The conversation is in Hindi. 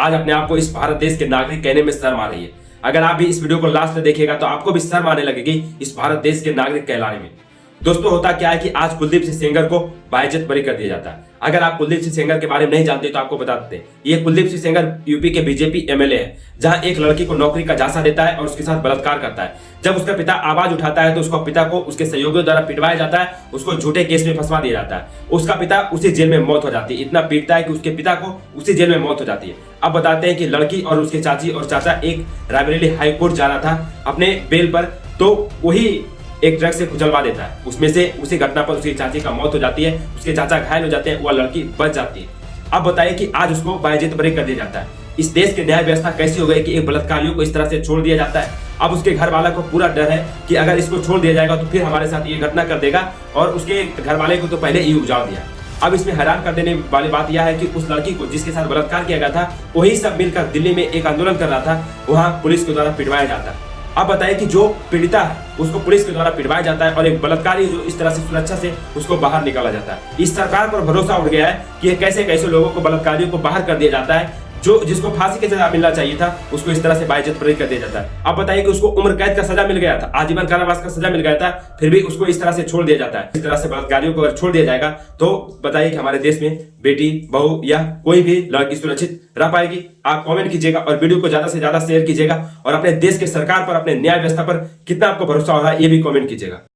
आज अपने आप को इस भारत देश के नागरिक कहने में शर्म आ रही है। अगर आप भी इस वीडियो को लास्ट में देखिएगा तो आपको भी शर्म आने लगेगी इस भारत देश के नागरिक कहलाने में। दोस्तों, होता क्या है कि आज कुलदीप सिंह सेंगर को बाइज्जत बरी कर दिया जाता है। अगर आप कुलदीप सिंह सेंगर के बारे में नहीं जानते तो आपको बता देते हैं, ये कुलदीप सिंह सेंगर यूपी के बीजेपी एमएलए है, जहां एक लड़की को नौकरी का झांसा देता है और उसके साथ बलात्कार करता है। जब उसका पिता आवाज उठाता है तो उसका पिता को उसके सहयोगियों द्वारा पिटवाया जाता है, उसको झूठे केस में फंसवा दिया जाता है। उसका पिता उसी जेल में मौत हो जाती है, इतना पीटता है कि उसके पिता को उसी जेल में मौत हो जाती है। अब बताते हैं कि लड़की और उसके चाची और चाचा एक रायबरेली हाई कोर्ट जा रहा था अपने बेल पर, तो वही एक ट्रक से कुचलवा देता है। उसमें से उसी घटना पर उसकी चाची का मौत हो जाती है, उसके चाचा घायल हो जाते हैं, वह लड़की बच जाती है। अब बताइए कि आज उसको बाइज्जत बरी कर दिया जाता है। इस देश की न्याय व्यवस्था कैसी हो गई कि एक बलात्कारियों को इस तरह से छोड़ दिया जाता है। अब उसके घर वाला को पूरा डर है कि अगर इसको छोड़ दिया जाएगा तो फिर हमारे साथ ये घटना कर देगा, और उसके घर वाले को तो पहले ही उजाड़ दिया। अब इसमें हैरान कर देने वाली बात यह है कि उस लड़की को जिसके साथ बलात्कार किया गया था, वही सब मिलकर दिल्ली में एक आंदोलन कर रहा था, वहां पुलिस के द्वारा पिटवाया जाता है। अब बताइए कि जो पीड़िता है उसको पुलिस के द्वारा पिटवाया जाता है और एक बलात्कारी जो इस तरह से सुरक्षा से उसको बाहर निकाला जाता है। इस सरकार पर भरोसा उठ गया है कि कैसे कैसे लोगों को, बलात्कारियों को बाहर कर दिया जाता है। जो जिसको फांसी की सजा मिलना चाहिए था उसको इस तरह से बाइज्जत बरी कर दिया जाता है। अब बताइए कि उसको उम्र कैद का सजा मिल गया था, आजीवन कारावास का सजा मिल गया था, फिर भी उसको इस तरह से छोड़ दिया जाता है। इस तरह से बलात्कारियों को अगर छोड़ दिया जाएगा तो बताइए कि हमारे देश में बेटी, बहू या कोई भी लड़की सुरक्षित रह पाएगी? आप कमेंट कीजिएगा और वीडियो को ज्यादा से ज्यादा शेयर कीजिएगा, और अपने देश के सरकार पर, अपने न्याय व्यवस्था पर कितना आपको भरोसा हो रहा है ये भी कमेंट कीजिएगा।